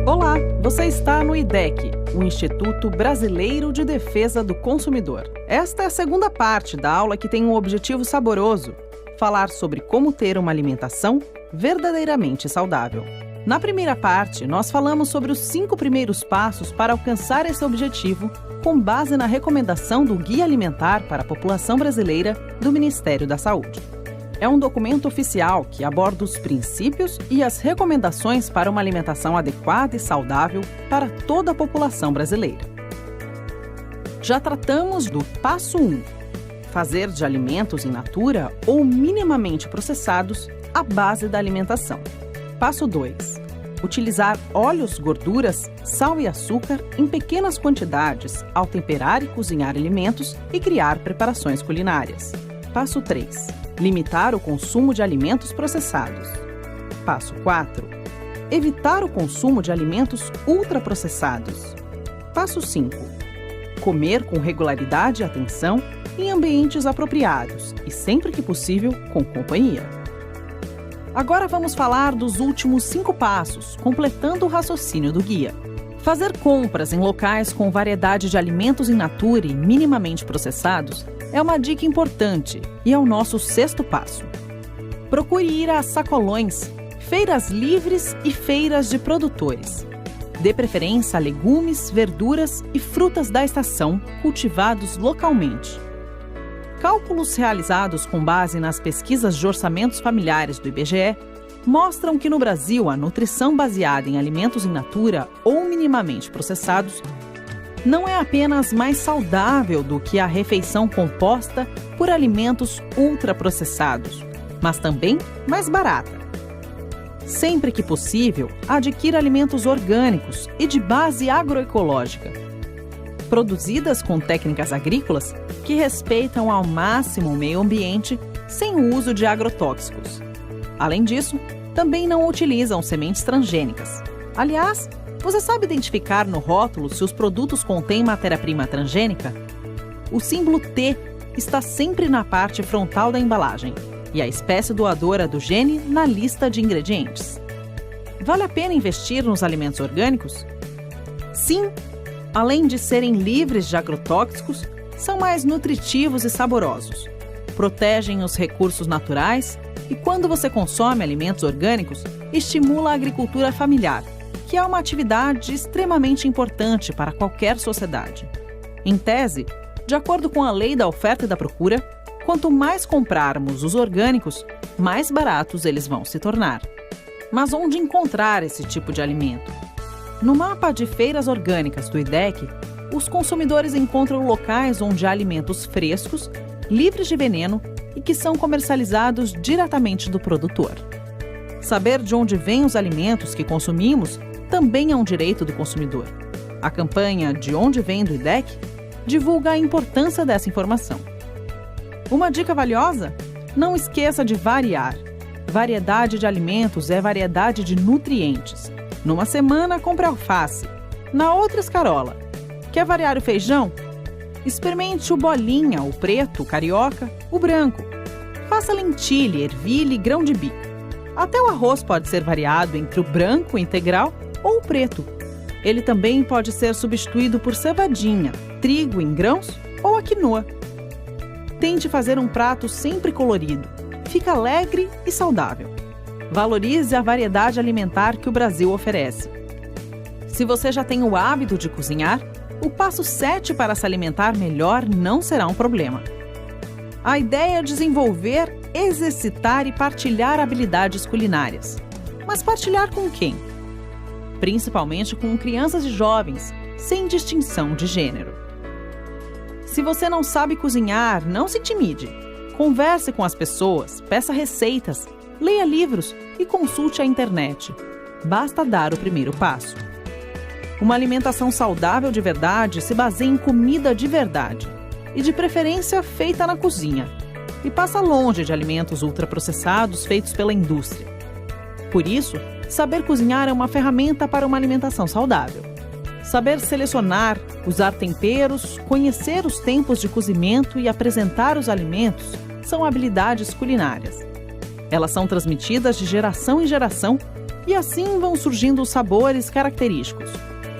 Olá, você está no IDEC, o Instituto Brasileiro de Defesa do Consumidor. Esta é a segunda parte da aula que tem um objetivo saboroso: falar sobre como ter uma alimentação verdadeiramente saudável. Na primeira parte, nós falamos sobre os 5 primeiros passos para alcançar esse objetivo, com base na recomendação do Guia Alimentar para a População Brasileira do Ministério da Saúde. É um documento oficial que aborda os princípios e as recomendações para uma alimentação adequada e saudável para toda a população brasileira. Já tratamos do passo 1, fazer de alimentos in natura ou minimamente processados a base da alimentação. Passo 2, utilizar óleos, gorduras, sal e açúcar em pequenas quantidades ao temperar e cozinhar alimentos e criar preparações culinárias. Passo 3, limitar o consumo de alimentos processados. Passo 4, evitar o consumo de alimentos ultraprocessados. Passo 5, comer com regularidade e atenção em ambientes apropriados e, sempre que possível, com companhia. Agora vamos falar dos últimos 5 passos, completando o raciocínio do guia. Fazer compras em locais com variedade de alimentos in natura e minimamente processados é uma dica importante e é o nosso 6º passo. Procure ir a sacolões, feiras livres e feiras de produtores. Dê preferência a legumes, verduras e frutas da estação cultivados localmente. Cálculos realizados com base nas pesquisas de orçamentos familiares do IBGE mostram que no Brasil a nutrição baseada em alimentos in natura ou minimamente processados não é apenas mais saudável do que a refeição composta por alimentos ultraprocessados, mas também mais barata. Sempre que possível, adquira alimentos orgânicos e de base agroecológica, produzidas com técnicas agrícolas que respeitam ao máximo o meio ambiente sem o uso de agrotóxicos. Além disso, também não utilizam sementes transgênicas. Aliás, você sabe identificar no rótulo se os produtos contêm matéria-prima transgênica? O símbolo T está sempre na parte frontal da embalagem e a espécie doadora do gene na lista de ingredientes. Vale a pena investir nos alimentos orgânicos? Sim! Além de serem livres de agrotóxicos, são mais nutritivos e saborosos. Protegem os recursos naturais e, quando você consome alimentos orgânicos, estimula a agricultura familiar, que é uma atividade extremamente importante para qualquer sociedade. Em tese, de acordo com a lei da oferta e da procura, quanto mais comprarmos os orgânicos, mais baratos eles vão se tornar. Mas onde encontrar esse tipo de alimento? No mapa de feiras orgânicas do IDEC, os consumidores encontram locais onde há alimentos frescos, livres de veneno e que são comercializados diretamente do produtor. Saber de onde vêm os alimentos que consumimos também é um direito do consumidor. A campanha De Onde Vem do IDEC divulga a importância dessa informação. Uma dica valiosa? Não esqueça de variar. Variedade de alimentos é variedade de nutrientes. Numa semana, compre alface. Na outra, escarola. Quer variar o feijão? Experimente o bolinha, o preto, o carioca, o branco. Faça lentilha, ervilha e grão de bico. Até o arroz pode ser variado entre o branco integral ou o preto. Ele também pode ser substituído por cevadinha, trigo em grãos ou a quinoa. Tente fazer um prato sempre colorido. Fica alegre e saudável. Valorize a variedade alimentar que o Brasil oferece. Se você já tem o hábito de cozinhar, o passo 7 para se alimentar melhor não será um problema. A ideia é desenvolver, exercitar e partilhar habilidades culinárias. Mas partilhar com quem? Principalmente com crianças e jovens, sem distinção de gênero. Se você não sabe cozinhar, não se intimide. Converse com as pessoas, peça receitas, leia livros e consulte a internet. Basta dar o primeiro passo. Uma alimentação saudável de verdade se baseia em comida de verdade e, de preferência, feita na cozinha, e passa longe de alimentos ultraprocessados feitos pela indústria. Por isso, saber cozinhar é uma ferramenta para uma alimentação saudável. Saber selecionar, usar temperos, conhecer os tempos de cozimento e apresentar os alimentos são habilidades culinárias. Elas são transmitidas de geração em geração E assim vão surgindo os sabores característicos,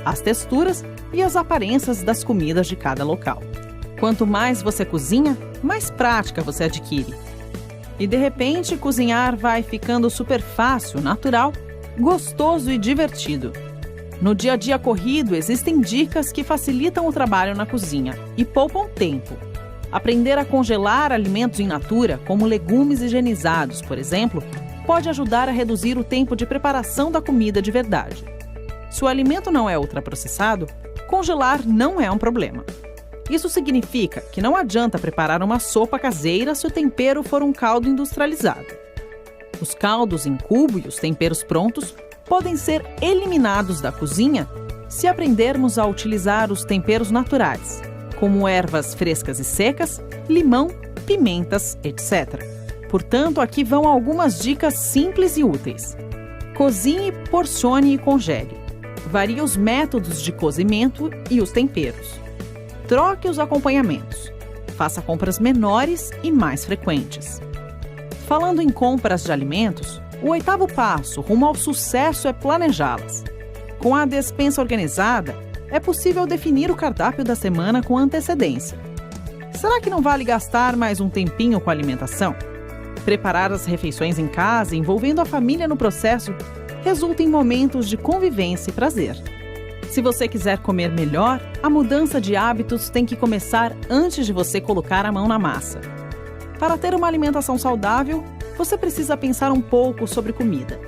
as texturas e as aparências das comidas de cada local. Quanto mais você cozinha, mais prática você adquire. E de repente, cozinhar vai ficando super fácil, natural, gostoso e divertido. No dia a dia corrido, existem dicas que facilitam o trabalho na cozinha e poupam tempo. Aprender a congelar alimentos in natura, como legumes higienizados, por exemplo, pode ajudar a reduzir o tempo de preparação da comida de verdade. Se o alimento não é ultraprocessado, congelar não é um problema. Isso significa que não adianta preparar uma sopa caseira se o tempero for um caldo industrializado. Os caldos em cubo e os temperos prontos podem ser eliminados da cozinha se aprendermos a utilizar os temperos naturais, como ervas frescas e secas, limão, pimentas, etc. Portanto, aqui vão algumas dicas simples e úteis. Cozinhe, porcione e congele. Varie os métodos de cozimento e os temperos. Troque os acompanhamentos. Faça compras menores e mais frequentes. Falando em compras de alimentos, o 8º passo rumo ao sucesso é planejá-las. Com a despensa organizada, é possível definir o cardápio da semana com antecedência. Será que não vale gastar mais um tempinho com a alimentação? Preparar as refeições em casa, envolvendo a família no processo, resulta em momentos de convivência e prazer. Se você quiser comer melhor, a mudança de hábitos tem que começar antes de você colocar a mão na massa. Para ter uma alimentação saudável, você precisa pensar um pouco sobre comida.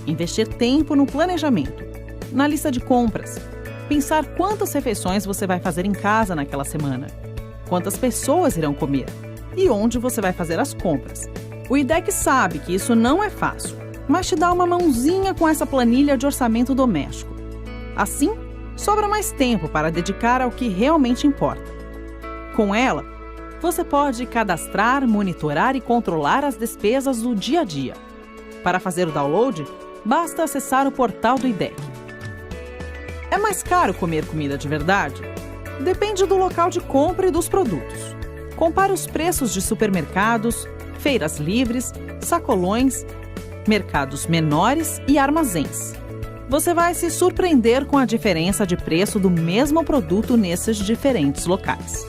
Investir tempo no planejamento, na lista de compras. Pensar quantas refeições você vai fazer em casa naquela semana. Quantas pessoas irão comer. E onde você vai fazer as compras. O IDEC sabe que isso não é fácil, mas te dá uma mãozinha com essa planilha de orçamento doméstico. Assim, sobra mais tempo para dedicar ao que realmente importa. Com ela, você pode cadastrar, monitorar e controlar as despesas do dia a dia. Para fazer o download, basta acessar o portal do IDEC. É mais caro comer comida de verdade? Depende do local de compra e dos produtos. Compare os preços de supermercados, feiras livres, sacolões, mercados menores e armazéns. Você vai se surpreender com a diferença de preço do mesmo produto nesses diferentes locais.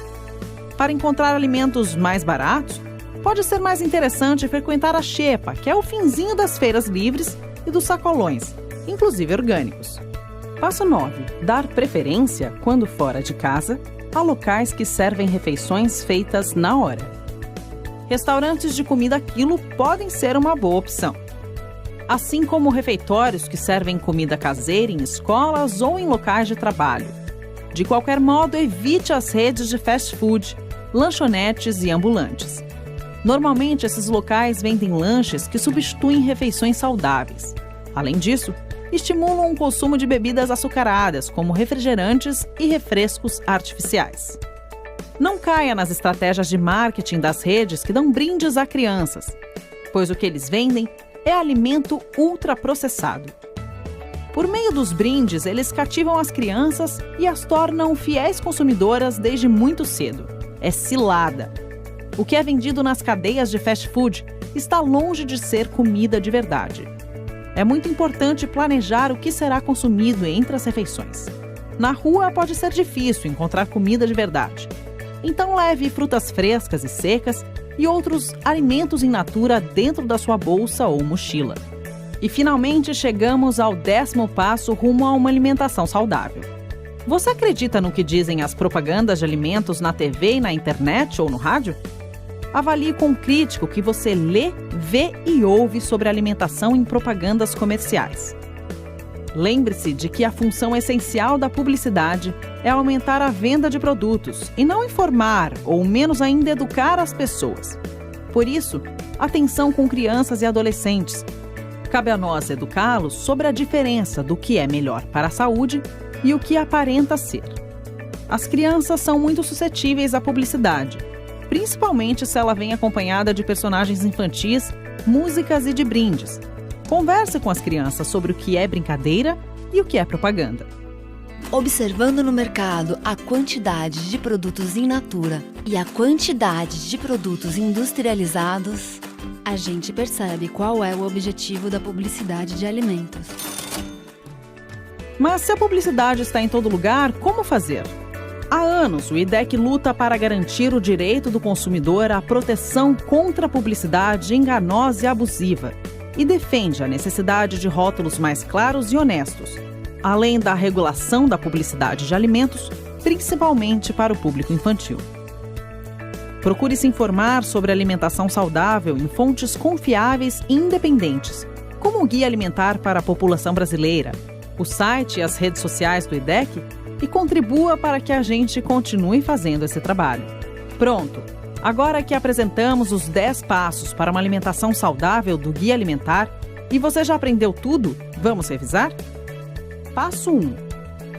Para encontrar alimentos mais baratos, pode ser mais interessante frequentar a xepa, que é o finzinho das feiras livres e dos sacolões, inclusive orgânicos. Passo 9. Dar preferência, quando fora de casa, a locais que servem refeições feitas na hora. Restaurantes de comida a quilo podem ser uma boa opção. Assim como refeitórios que servem comida caseira em escolas ou em locais de trabalho. De qualquer modo, evite as redes de fast food, lanchonetes e ambulantes. Normalmente, esses locais vendem lanches que substituem refeições saudáveis. Além disso, estimulam o consumo de bebidas açucaradas, como refrigerantes e refrescos artificiais. Não caia nas estratégias de marketing das redes que dão brindes a crianças, pois o que eles vendem é alimento ultraprocessado. Por meio dos brindes, eles cativam as crianças e as tornam fiéis consumidoras desde muito cedo. É cilada. O que é vendido nas cadeias de fast food está longe de ser comida de verdade. É muito importante planejar o que será consumido entre as refeições. Na rua pode ser difícil encontrar comida de verdade. Então leve frutas frescas e secas e outros alimentos in natura dentro da sua bolsa ou mochila. E finalmente chegamos ao 10º passo rumo a uma alimentação saudável. Você acredita no que dizem as propagandas de alimentos na TV e na internet ou no rádio? Avalie com crítico o que você lê, vê e ouve sobre alimentação em propagandas comerciais. Lembre-se de que a função essencial da publicidade é aumentar a venda de produtos e não informar ou menos ainda educar as pessoas. Por isso, atenção com crianças e adolescentes. Cabe a nós educá-los sobre a diferença do que é melhor para a saúde e o que aparenta ser. As crianças são muito suscetíveis à publicidade, principalmente se ela vem acompanhada de personagens infantis, músicas e de brindes. Converse com as crianças sobre o que é brincadeira e o que é propaganda. Observando no mercado a quantidade de produtos in natura e a quantidade de produtos industrializados, a gente percebe qual é o objetivo da publicidade de alimentos. Mas se a publicidade está em todo lugar, como fazer? Há anos, o IDEC luta para garantir o direito do consumidor à proteção contra a publicidade enganosa e abusiva e defende a necessidade de rótulos mais claros e honestos, além da regulação da publicidade de alimentos, principalmente para o público infantil. Procure se informar sobre alimentação saudável em fontes confiáveis e independentes, como o Guia Alimentar para a População Brasileira, o site e as redes sociais do IDEC, e contribua para que a gente continue fazendo esse trabalho. Pronto! Agora que apresentamos os 10 passos para uma alimentação saudável do Guia Alimentar e você já aprendeu tudo, vamos revisar? Passo 1.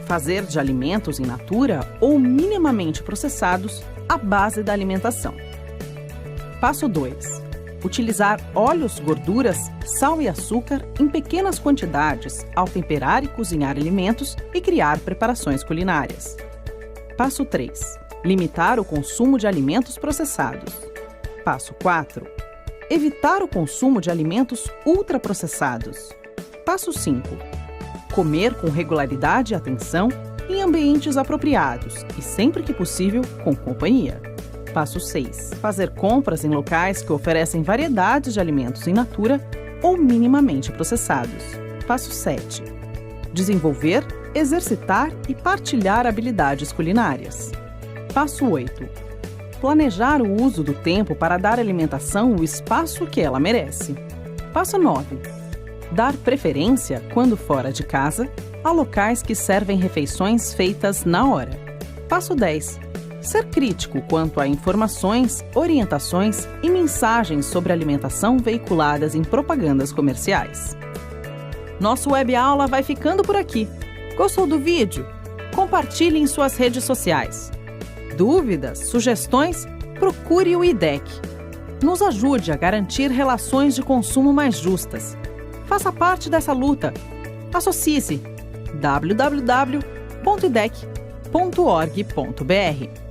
Fazer de alimentos in natura ou minimamente processados a base da alimentação. Passo 2. Utilizar óleos, gorduras, sal e açúcar em pequenas quantidades ao temperar e cozinhar alimentos e criar preparações culinárias. Passo 3. Limitar o consumo de alimentos processados. Passo 4. Evitar o consumo de alimentos ultraprocessados. Passo 5. Comer com regularidade e atenção em ambientes apropriados e, sempre que possível, com companhia. Passo 6. Fazer compras em locais que oferecem variedades de alimentos in natura ou minimamente processados. Passo 7. Desenvolver, exercitar e partilhar habilidades culinárias. Passo 8. Planejar o uso do tempo para dar à alimentação o espaço que ela merece. Passo 9. Dar preferência, quando fora de casa, a locais que servem refeições feitas na hora. Passo 10. Ser crítico quanto a informações, orientações e mensagens sobre alimentação veiculadas em propagandas comerciais. Nosso web aula vai ficando por aqui. Gostou do vídeo? Compartilhe em suas redes sociais. Dúvidas, sugestões? Procure o IDEC. Nos ajude a garantir relações de consumo mais justas. Faça parte dessa luta. Associe-se. www.idec.org.br